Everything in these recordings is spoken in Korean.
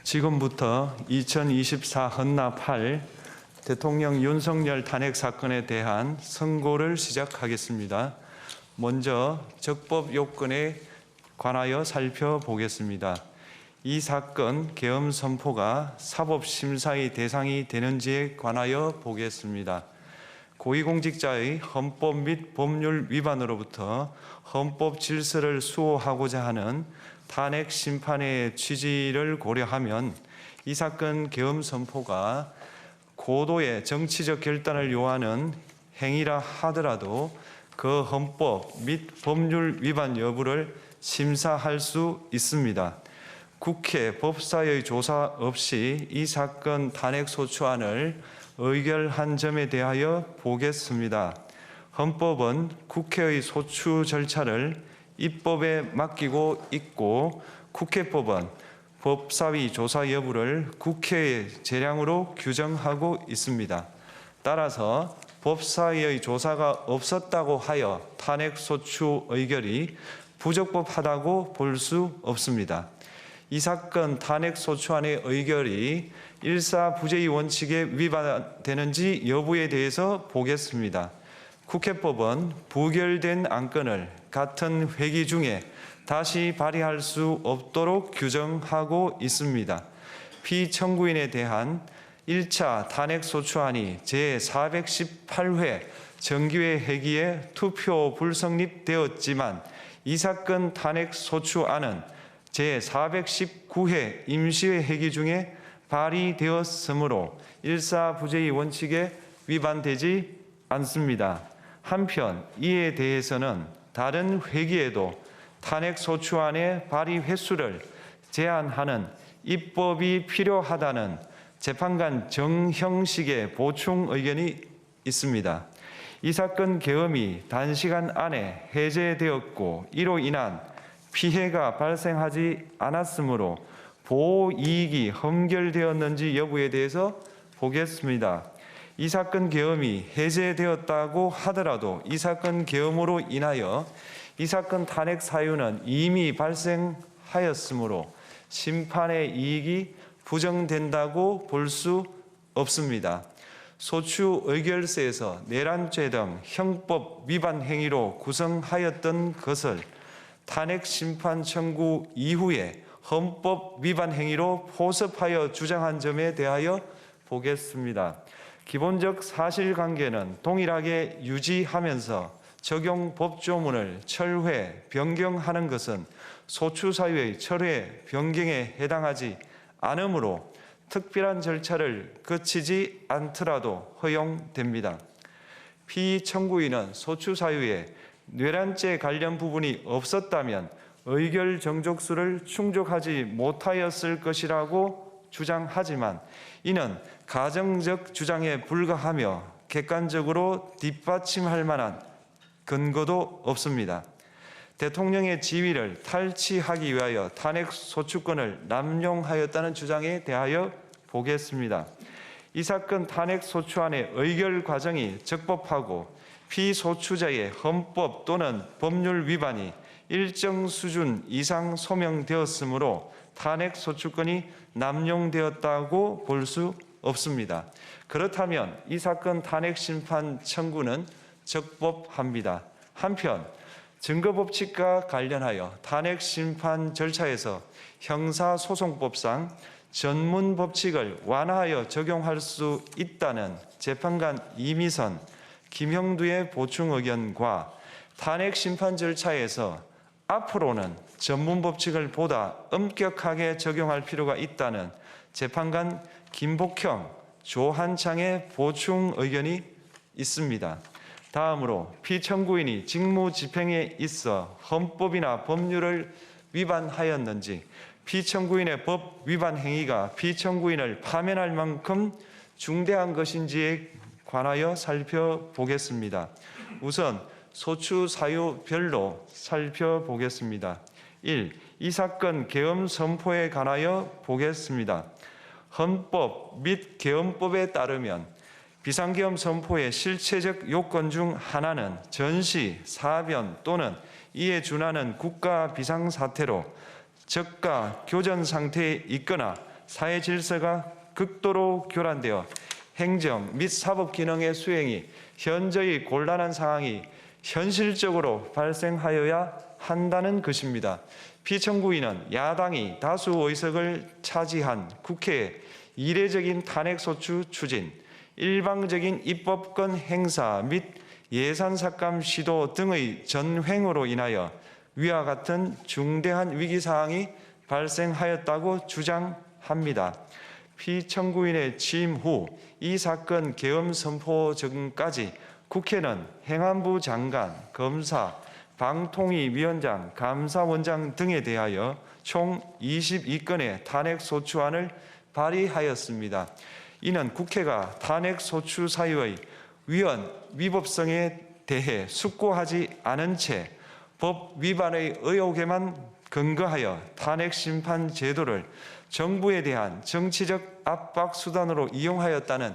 지금부터 2024 헌납 8 대통령 윤석열 탄핵 사건에 대한 선고를 시작하겠습니다. 먼저 적법 요건에 관하여 살펴보겠습니다. 이 사건 계엄 선포가 사법심사의 대상이 되는지에 관하여 보겠습니다. 고위공직자의 헌법 및 법률 위반으로부터 헌법 질서를 수호하고자 하는 탄핵 심판의 취지를 고려하면 이 사건 계엄 선포가 고도의 정치적 결단을 요하는 행위라 하더라도 그 헌법 및 법률 위반 여부를 심사할 수 있습니다. 국회 법사의 조사 없이 이 사건 탄핵 소추안을 의결한 점에 대하여 보겠습니다. 헌법은 국회의 소추 절차를 입법에 맡기고 있고 국회법은 법사위 조사 여부를 국회의 재량으로 규정하고 있습니다. 따라서 법사위의 조사가 없었다고 하여 탄핵 소추 의결이 부적법하다고 볼 수 없습니다. 이 사건 탄핵 소추안의 의결이 일사부재의 원칙에 위반되는지 여부에 대해서 보겠습니다. 국회법은 부결된 안건을 같은 회기 중에 다시 발의할 수 없도록 규정하고 있습니다. 피청구인에 대한 1차 탄핵 소추안이 제418회 정기회 회기에 투표 불성립되었지만 이 사건 탄핵 소추안은 제419회 임시회 회기 중에 발의되었으므로 일사부재의 원칙에 위반되지 않습니다. 한편 이에 대해서는 다른 회기에도 탄핵 소추안의 발의 횟수를 제한하는 입법이 필요하다는 재판관 정형식의 보충 의견이 있습니다. 이 사건 계엄이 단시간 안에 해제되었고 이로 인한 피해가 발생하지 않았으므로 보호 이익이 험결되었는지 여부에 대해서 보겠습니다. 이 사건 계엄이 해제되었다고 하더라도 이 사건 계엄으로 인하여 이 사건 탄핵 사유는 이미 발생하였으므로 심판의 이익이 부정된다고 볼 수 없습니다. 소추 의결서에서 내란죄 등 형법 위반 행위로 구성하였던 것을 탄핵 심판 청구 이후에 헌법 위반 행위로 포섭하여 주장한 점에 대하여 보겠습니다. 기본적 사실관계는 동일하게 유지하면서 적용 법조문을 철회, 변경하는 것은 소추사유의 철회, 변경에 해당하지 않으므로 특별한 절차를 거치지 않더라도 허용됩니다. 피청구인은 소추사유에 내란죄 관련 부분이 없었다면 의결 정족수를 충족하지 못하였을 것이라고 주장하지만 이는 가정적 주장에 불과하며 객관적으로 뒷받침할 만한 근거도 없습니다. 대통령의 지위를 탈취하기 위하여 탄핵 소추권을 남용하였다는 주장에 대하여 보겠습니다. 이 사건 탄핵 소추안의 의결 과정이 적법하고 피소추자의 헌법 또는 법률 위반이 일정 수준 이상 소명되었으므로 탄핵 소추권이 남용되었다고 볼 수 없습니다. 그렇다면 이 사건 탄핵 심판 청구는 적법합니다. 한편 증거법칙과 관련하여 탄핵 심판 절차에서 형사소송법상 전문 법칙을 완화하여 적용할 수 있다는 재판관 이미선, 김형두의 보충 의견과 탄핵 심판 절차에서 앞으로는 전문 법칙을 보다 엄격하게 적용할 필요가 있다는 재판관 김복형, 조한창의 보충 의견이 있습니다. 다음으로 피청구인이 직무집행에 있어 헌법이나 법률을 위반하였는지 피청구인의 법 위반 행위가 피청구인을 파면할 만큼 중대한 것인지에 관하여 살펴보겠습니다. 우선 소추 사유별로 살펴보겠습니다. 1. 이 사건 계엄 선포에 관하여 보겠습니다. 헌법 및 계엄법에 따르면 비상계엄 선포의 실체적 요건 중 하나는 전시, 사변 또는 이에 준하는 국가 비상사태로 저가 교전 상태에 있거나 사회 질서가 극도로 교란되어 행정 및 사법 기능의 수행이 현저히 곤란한 상황이 현실적으로 발생하여야 한다는 것입니다. 피청구인은 야당이 다수 의석을 차지한 국회의 이례적인 탄핵소추 추진, 일방적인 입법권 행사 및 예산 삭감 시도 등의 전횡으로 인하여 위와 같은 중대한 위기사항이 발생하였다고 주장합니다. 피청구인의 취임 후 이 사건 계엄 선포 전까지 국회는 행안부 장관, 검사, 방통위위원장, 감사원장 등에 대하여 총 22건의 탄핵소추안을 발의하였습니다. 이는 국회가 탄핵소추 사유의 위헌위법성에 대해 숙고하지 않은 채 법 위반의 의혹에만 근거하여 탄핵심판 제도를 정부에 대한 정치적 압박 수단으로 이용하였다는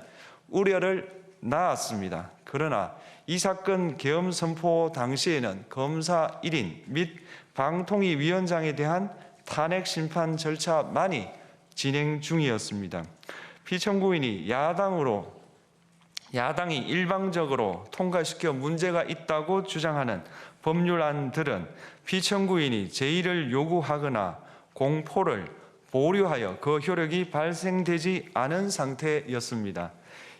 우려를 낳았습니다. 그러나 이 사건 계엄 선포 당시에는 검사 1인 및 방통위위원장에 대한 탄핵심판 절차만이 진행 중이었습니다. 피청구인이 야당이 일방적으로 통과시켜 문제가 있다고 주장하는 법률안들은 피청구인이 제의를 요구하거나 공포를 보류하여 그 효력이 발생되지 않은 상태였습니다.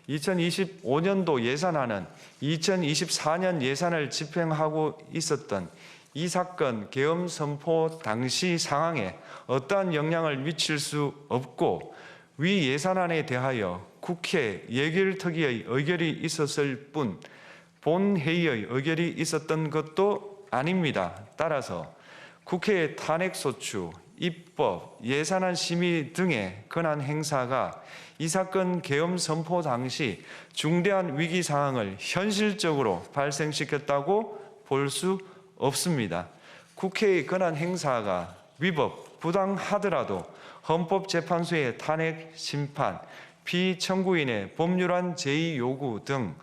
2025년도 예산안은 2024년 예산을 집행하고 있었던 이 사건 계엄 선포 당시 상황에 어떠한 영향을 미칠 수 없고 위 예산안에 대하여 국회 예결특위의 의결이 있었을 뿐 본회의의 의결이 있었던 것도 아닙니다. 따라서 국회의 탄핵소추, 입법, 예산안 심의 등의 권한 행사가 이 사건 계엄 선포 당시 중대한 위기 상황을 현실적으로 발생시켰다고 볼 수 없습니다. 국회의 권한 행사가 위법, 부당하더라도 헌법재판소의 탄핵 심판, 피청구인의 법률안 제의 요구 등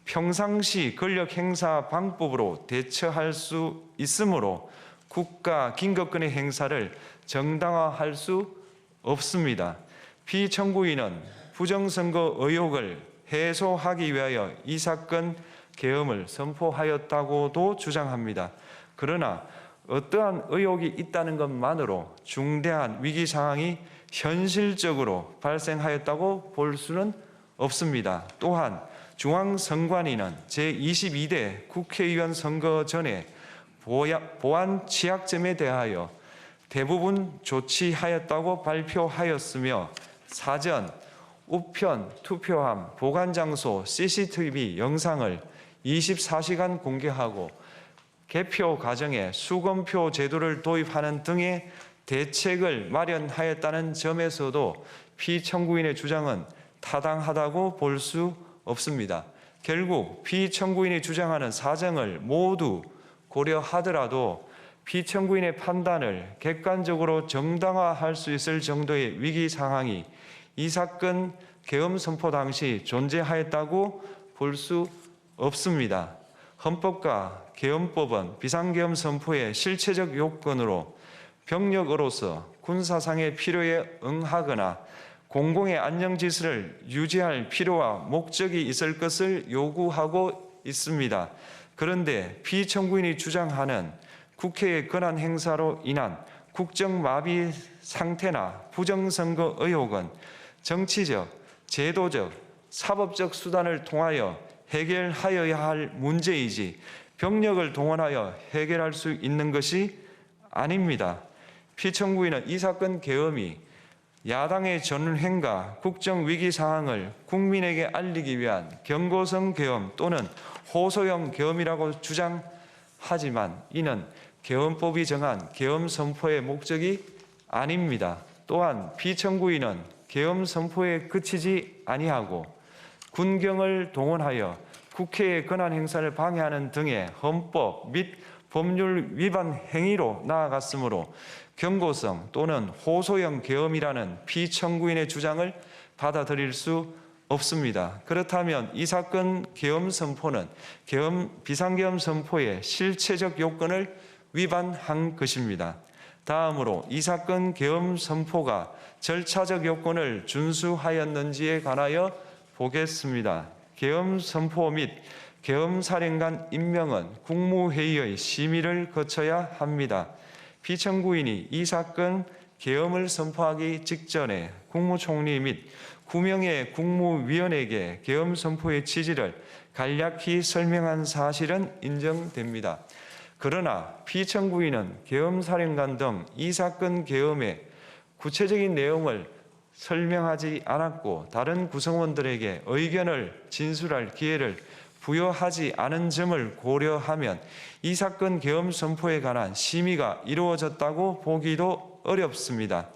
평상시 권력 행사 방법으로 대처할 수 있으므로 국가 긴급권의 행사를 정당화할 수 없습니다. 피청구인은 부정선거 의혹을 해소하기 위하여 이 사건 계엄을 선포하였다고도 주장합니다. 그러나 어떠한 의혹이 있다는 것만으로 중대한 위기 상황이 현실적으로 발생하였다고 볼 수는 없습니다. 또한 중앙선관위는 제22대 국회의원 선거 전에 보안 취약점에 대하여 대부분 조치하였다고 발표하였으며 사전, 우편, 투표함, 보관장소, CCTV 영상을 24시간 공개하고 개표 과정에 수검표 제도를 도입하는 등의 대책을 마련하였다는 점에서도 피청구인의 주장은 타당하다고 볼 수 없습니다. 결국 피청구인이 주장하는 사정을 모두 고려하더라도 피청구인의 판단을 객관적으로 정당화할 수 있을 정도의 위기 상황이 이 사건 계엄 선포 당시 존재하였다고 볼 수 없습니다. 헌법과 계엄법은 비상계엄 선포의 실체적 요건으로 병력으로서 군사상의 필요에 응하거나 공공의 안녕 질서를 유지할 필요와 목적이 있을 것을 요구하고 있습니다. 그런데 피청구인이 주장하는 국회의 권한 행사로 인한 국정마비 상태나 부정선거 의혹은 정치적, 제도적, 사법적 수단을 통하여 해결하여야 할 문제이지 병력을 동원하여 해결할 수 있는 것이 아닙니다. 피청구인은 이 사건 계엄이 야당의 전횡과 국정위기 상황을 국민에게 알리기 위한 경고성 계엄 또는 호소형 계엄이라고 주장하지만 이는 계엄법이 정한 계엄 선포의 목적이 아닙니다. 또한 피청구인은 계엄 선포에 그치지 아니하고 군경을 동원하여 국회의 권한 행사를 방해하는 등의 헌법 및 법률 위반 행위로 나아갔으므로 경고성 또는 호소형 계엄이라는 피청구인의 주장을 받아들일 수 없습니다. 그렇다면 이 사건 계엄 선포는 비상계엄 선포의 실체적 요건을 위반한 것입니다. 다음으로 이 사건 계엄 선포가 절차적 요건을 준수하였는지에 관하여 보겠습니다. 계엄 선포 및 계엄 사령관 임명은 국무회의의 심의를 거쳐야 합니다. 피청구인이 이 사건 계엄을 선포하기 직전에 국무총리 및 9명의 국무위원에게 계엄 선포의 취지를 간략히 설명한 사실은 인정됩니다. 그러나 피청구인은 계엄사령관 등 이 사건 계엄의 구체적인 내용을 설명하지 않았고 다른 구성원들에게 의견을 진술할 기회를 부여하지 않은 점을 고려하면 이 사건 계엄 선포에 관한 심의가 이루어졌다고 보기도 어렵습니다.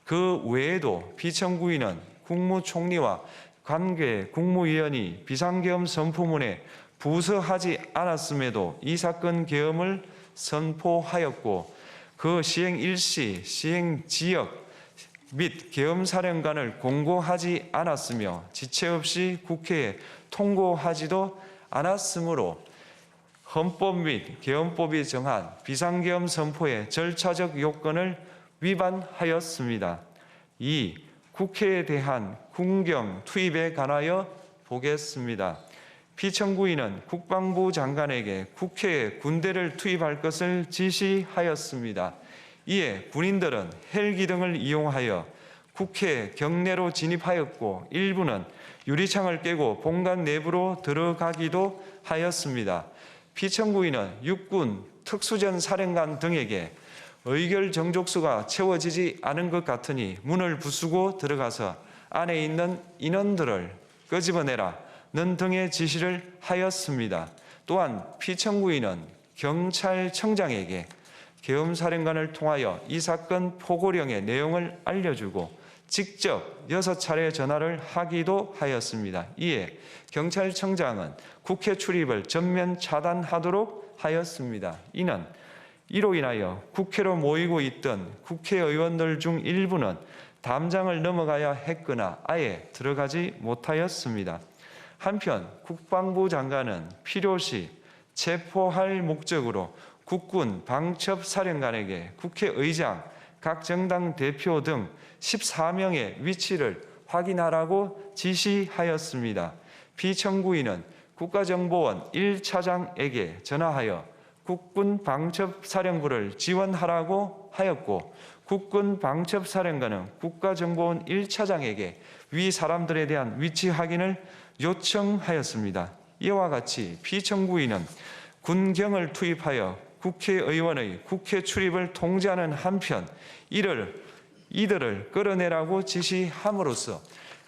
그 외에도 피청구인은 국무총리와 관계 국무위원이 비상계엄 선포문에 부서하지 않았음에도 이 사건 계엄을 선포하였고 그 시행 일시, 시행 지역 및 계엄사령관을 공고하지 않았으며 지체 없이 국회에 통고하지도 않았으므로 헌법 및 계엄법이 정한 비상계엄 선포의 절차적 요건을 위반하였습니다. 2. 국회에 대한 군경 투입에 관하여 보겠습니다. 피청구인은 국방부 장관에게 국회에 군대를 투입할 것을 지시하였습니다. 이에 군인들은 헬기 등을 이용하여 국회 경내로 진입하였고 일부는 유리창을 깨고 본관 내부로 들어가기도 하였습니다. 피청구인은 육군 특수전 사령관 등에게 의결 정족수가 채워지지 않은 것 같으니 문을 부수고 들어가서 안에 있는 인원들을 끄집어내라는 등의 지시를 하였습니다. 또한 피청구인은 경찰청장에게 계엄사령관을 통하여 이 사건 포고령의 내용을 알려주고 직접 6차례 전화를 하기도 하였습니다. 이에 경찰청장은 국회 출입을 전면 차단하도록 하였습니다. 이는 이로 인하여 국회로 모이고 있던 국회의원들 중 일부는 담장을 넘어가야 했거나 아예 들어가지 못하였습니다. 한편 국방부 장관은 필요시 체포할 목적으로 국군 방첩사령관에게 국회의장, 각 정당 대표 등 14명의 위치를 확인하라고 지시하였습니다. 피청구인은 국가정보원 1차장에게 전화하여 국군 방첩사령부를 지원하라고 하였고 국군 방첩사령관은 국가정보원 1차장에게 위 사람들에 대한 위치 확인을 요청하였습니다. 이와 같이 피청구인은 군경을 투입하여 국회의원의 국회 출입을 통제하는 한편 이들을 끌어내라고 지시함으로써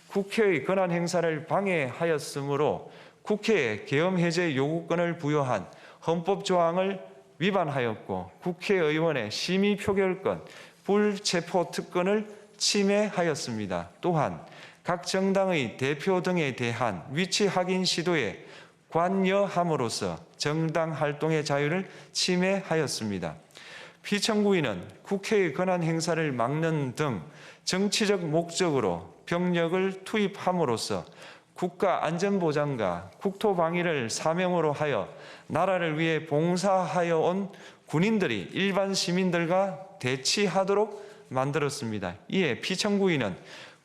국회의 권한 행사를 방해하였으므로 국회에 계엄 해제 요구권을 부여한 헌법 조항을 위반하였고 국회의원의 심의 표결권, 불체포 특권을 침해하였습니다. 또한 각 정당의 대표 등에 대한 위치 확인 시도에 관여함으로써 정당 활동의 자유를 침해하였습니다. 피청구인은 국회의 권한 행사를 막는 등 정치적 목적으로 병력을 투입함으로써 국가 안전보장과 국토방위를 사명으로 하여 나라를 위해 봉사하여 온 군인들이 일반 시민들과 대치하도록 만들었습니다. 이에 피청구인은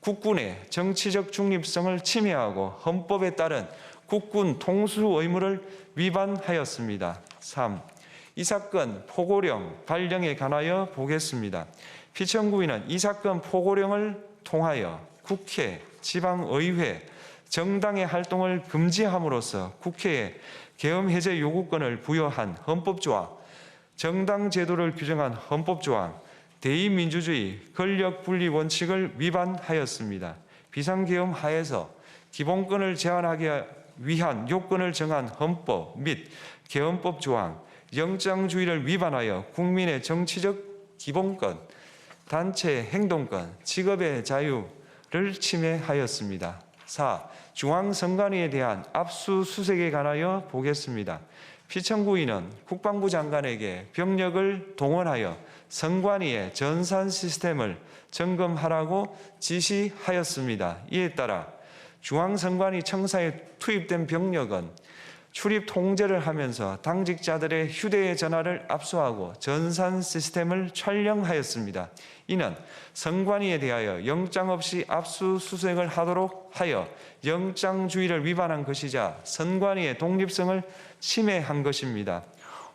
국군의 정치적 중립성을 침해하고 헌법에 따른 국군 통수 의무를 위반하였습니다. 3. 이 사건 포고령 발령에 관하여 보겠습니다. 피청구인은 이 사건 포고령을 통하여 국회, 지방의회, 정당의 활동을 금지함으로써 국회에 계엄 해제 요구권을 부여한 헌법조항, 정당 제도를 규정한 헌법조항, 대의민주주의 권력 분리 원칙을 위반하였습니다. 비상계엄 하에서 기본권을 제한하기 위한 요건을 정한 헌법 및 계엄법 조항, 영장주의를 위반하여 국민의 정치적 기본권, 단체 행동권, 직업의 자유를 침해하였습니다. 4. 중앙선관위에 대한 압수수색에 관하여 보겠습니다. 피청구인은 국방부 장관에게 병력을 동원하여 선관위의 전산 시스템을 점검하라고 지시하였습니다. 이에 따라 중앙선관위 청사에 투입된 병력은 출입 통제를 하면서 당직자들의 휴대전화를 압수하고 전산 시스템을 촬영하였습니다. 이는 선관위에 대하여 영장 없이 압수수색을 하도록 하여 영장주의를 위반한 것이자 선관위의 독립성을 침해한 것입니다.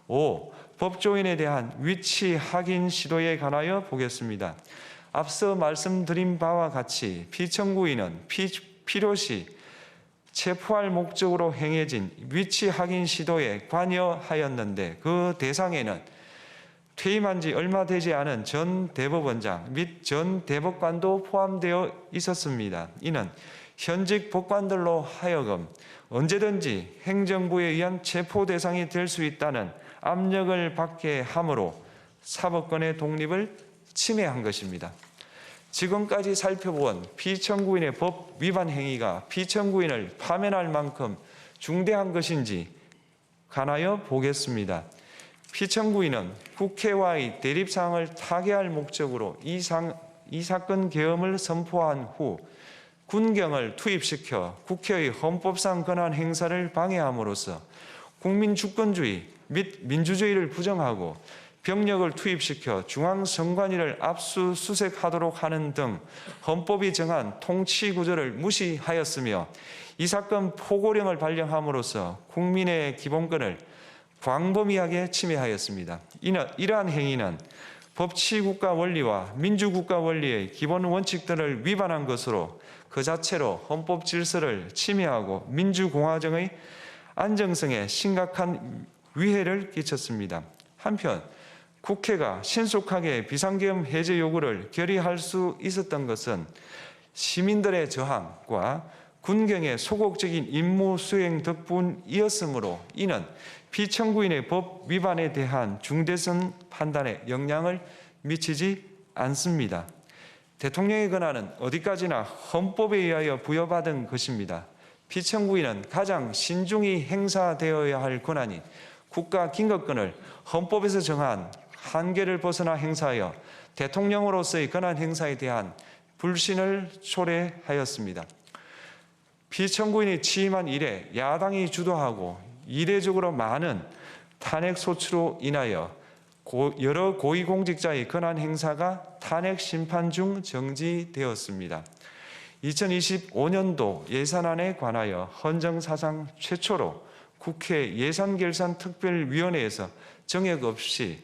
5. 법조인에 대한 위치 확인 시도에 관하여 보겠습니다. 앞서 말씀드린 바와 같이 피청구인은 필요시 체포할 목적으로 행해진 위치 확인 시도에 관여하였는데 그 대상에는 퇴임한 지 얼마 되지 않은 전 대법원장 및 전 대법관도 포함되어 있었습니다. 이는 현직 법관들로 하여금 언제든지 행정부에 의한 체포 대상이 될 수 있다는 압력을 받게 함으로 사법권의 독립을 침해한 것입니다. 지금까지 살펴본 피청구인의 법 위반 행위가 피청구인을 파면할 만큼 중대한 것인지 관하여 보겠습니다. 피청구인은 국회와의 대립상을 타개할 목적으로 이 사건 계엄을 선포한 후 군경을 투입시켜 국회의 헌법상 권한 행사를 방해함으로써 국민 주권주의 및 민주주의를 부정하고 병력을 투입시켜 중앙선관위를 압수수색하도록 하는 등 헌법이 정한 통치구조를 무시하였으며 이 사건 포고령을 발령함으로써 국민의 기본권을 광범위하게 침해하였습니다. 이러한 행위는 법치국가 원리와 민주국가 원리의 기본 원칙들을 위반한 것으로 그 자체로 헌법 질서를 침해하고 민주공화정의 안정성에 심각한 위해를 끼쳤습니다. 한편 국회가 신속하게 비상계엄 해제 요구를 결의할 수 있었던 것은 시민들의 저항과 군경의 소극적인 임무 수행 덕분이었으므로 이는 피청구인의 법 위반에 대한 중대성 판단에 영향을 미치지 않습니다. 대통령의 권한은 어디까지나 헌법에 의하여 부여받은 것입니다. 피청구인은 가장 신중히 행사되어야 할 권한인 국가 긴급권을 헌법에서 정한 한계를 벗어나 행사하여 대통령으로서의 권한 행사에 대한 불신을 초래하였습니다. 피청구인이 취임한 이래 야당이 주도하고 이례적으로 많은 탄핵 소추로 인하여 여러 고위공직자의 권한 행사가 탄핵 심판 중 정지되었습니다. 2025년도 예산안에 관하여 헌정사상 최초로 국회 예산결산특별위원회에서 정액 없이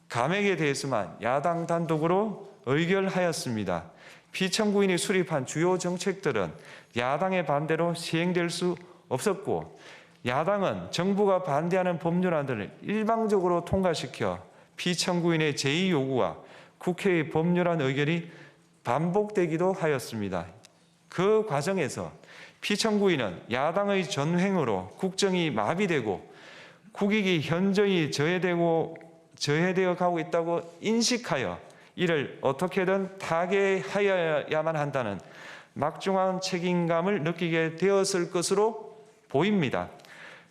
감액에 대해서만 야당 단독으로 의결하였습니다. 피청구인이 수립한 주요 정책들은 야당의 반대로 시행될 수 없었고 야당은 정부가 반대하는 법률안들을 일방적으로 통과시켜 피청구인의 제의 요구와 국회의 법률안 의결이 반복되기도 하였습니다. 그 과정에서 피청구인은 야당의 전횡으로 국정이 마비되고 국익이 현저히 저해되어 가고 있다고 인식하여 이를 어떻게든 타개하여야만 한다는 막중한 책임감을 느끼게 되었을 것으로 보입니다.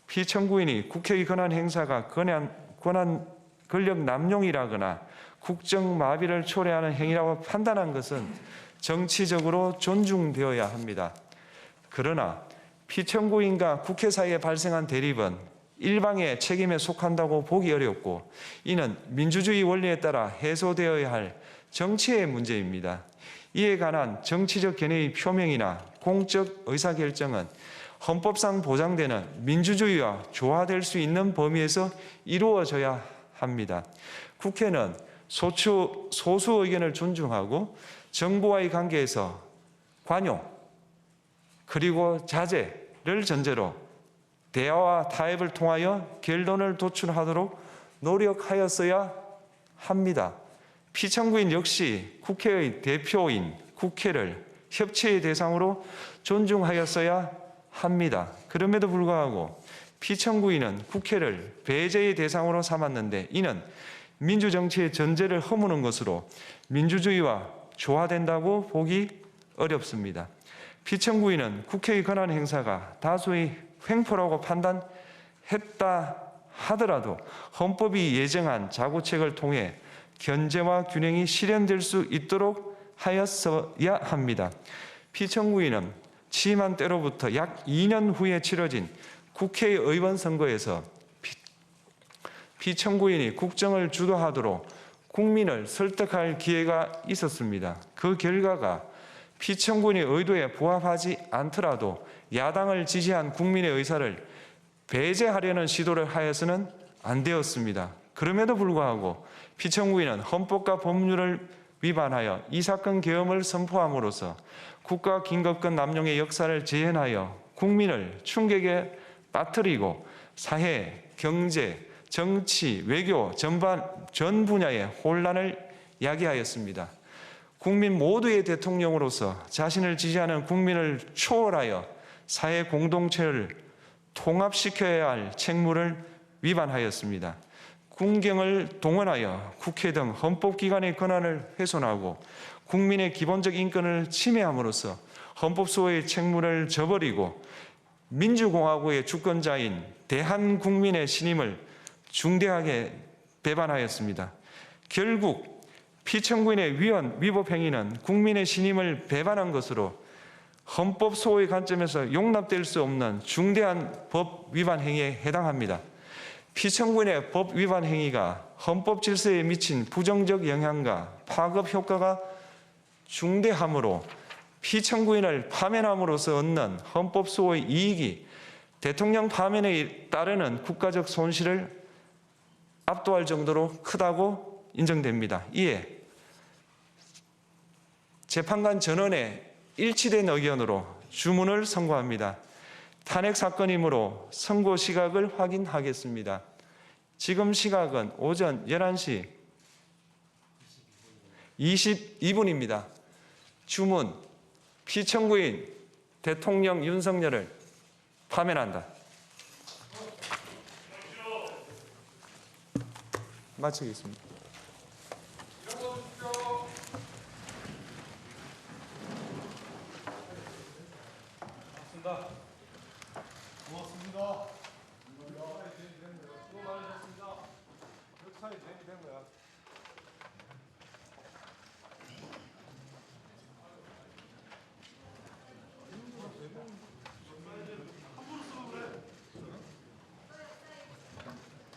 피청구인이 국회의 권한 행사가 권력 남용이라거나 국정 마비를 초래하는 행위라고 판단한 것은 정치적으로 존중되어야 합니다. 그러나 피청구인과 국회 사이에 발생한 대립은 일방의 책임에 속한다고 보기 어렵고 이는 민주주의 원리에 따라 해소되어야 할 정치의 문제입니다. 이에 관한 정치적 견해의 표명이나 공적 의사결정은 헌법상 보장되는 민주주의와 조화될 수 있는 범위에서 이루어져야 합니다. 국회는 소수 의견을 존중하고 정부와의 관계에서 관용 그리고 자제를 전제로 대화와 타협을 통하여 결론을 도출하도록 노력하였어야 합니다. 피청구인 역시 국회의 대표인 국회를 협치의 대상으로 존중하였어야 합니다. 그럼에도 불구하고 피청구인은 국회를 배제의 대상으로 삼았는데 이는 민주정치의 전제를 허무는 것으로 민주주의와 조화된다고 보기 어렵습니다. 피청구인은 국회의 권한 행사가 다수의 횡포라고 판단했다 하더라도 헌법이 예정한 자구책을 통해 견제와 균형이 실현될 수 있도록 하였어야 합니다. 피청구인은 취임한 때로부터 약 2년 후에 치러진 국회의원 선거에서 피청구인이 국정을 주도하도록 국민을 설득할 기회가 있었습니다. 그 결과가 피청구인의 의도에 부합하지 않더라도 야당을 지지한 국민의 의사를 배제하려는 시도를 하여서는 안 되었습니다. 그럼에도 불구하고 피청구인은 헌법과 법률을 위반하여 이 사건 계엄을 선포함으로써 국가긴급권 남용의 역사를 재현하여 국민을 충격에 빠뜨리고 사회, 경제, 정치, 외교 전 분야의 혼란을 야기하였습니다. 국민 모두의 대통령으로서 자신을 지지하는 국민을 초월하여 사회 공동체를 통합시켜야 할 책무를 위반하였습니다. 군경을 동원하여 국회 등 헌법기관의 권한을 훼손하고 국민의 기본적 인권을 침해함으로써 헌법소의 책무를 저버리고 민주공화국의 주권자인 대한국민의 신임을 중대하게 배반하였습니다. 결국 피청구인의 위법 행위는 국민의 신임을 배반한 것으로 헌법소의 관점에서 용납될 수 없는 중대한 법 위반 행위에 해당합니다. 피청구인의 법 위반 행위가 헌법 질서에 미친 부정적 영향과 파급 효과가 중대하므로 피청구인을 파면함으로써 얻는 헌법소의 이익이 대통령 파면에 따르는 국가적 손실을 압도할 정도로 크다고 인정됩니다. 이에 재판관 전원의 일치된 의견으로 주문을 선고합니다. 탄핵 사건이므로 선고 시각을 확인하겠습니다. 지금 시각은 오전 11시 22분입니다. 주문, 피청구인 대통령 윤석열을 파면한다. 마치겠습니다. 고맙습니다. 수고 많으셨습니다. 역사에 재미된 거야.